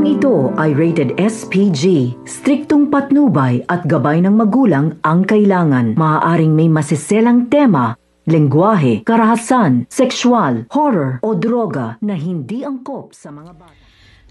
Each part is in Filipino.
Programang ito ay rated SPG. Striktong patnubay at gabay ng magulang ang kailangan. Maaaring may masiselang tema, lengguwahe, karahasan, sexual, horror o droga na hindi angkop sa mga bata.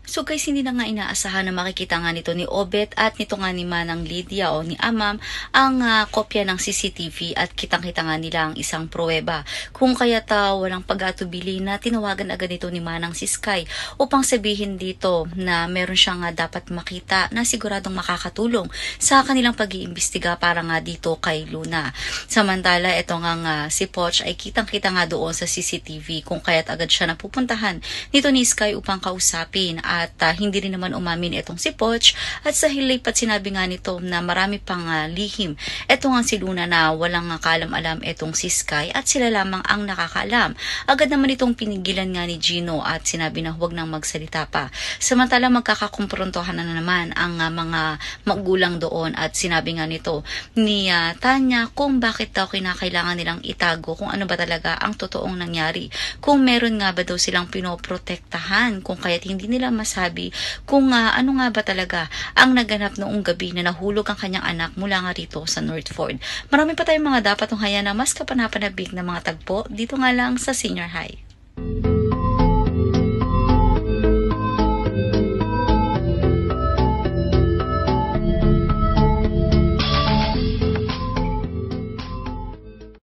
So guys, hindi na nga inaasahan na makikita nga nito ni Obet at nito nga ni Manang Lydia o ni Amam ang kopya ng CCTV at kitang-kita nga nila ang isang pruweba. Kung kaya't walang pag-atubili na tinawagan agad nito ni Manang si Sky upang sabihin dito na meron siyang dapat makita na siguradong makakatulong sa kanilang pag-iimbestiga para nga dito kay Luna. Samantala, ito nga si Poch ay kitang-kita nga doon sa CCTV kung kaya't agad siya napupuntahan nito ni Sky upang kausapin. At hindi rin naman umamin itong si Poch at sa hilipat sinabi nga nito na marami pang lihim. Ito nga si Luna na walang kaalam-alam itong si Sky at sila lamang ang nakakaalam. Agad naman itong pinigilan nga ni Gino at sinabi na huwag nang magsalita pa. Samantala magkakakumprontohan na naman ang mga magulang doon at sinabi nga nito ni Tanya kung bakit daw kinakailangan nilang itago kung ano ba talaga ang totoong nangyari. Kung meron nga ba daw silang pinoprotektahan kung kaya't hindi nila masabi kung ano nga ba talaga ang naganap noong gabi na nahulog ang kanyang anak mula nga rito sa Northford. Marami pa tayong mga dapat tunghayan na mas kapanapanabik na mga tagpo dito nga lang sa Senior High.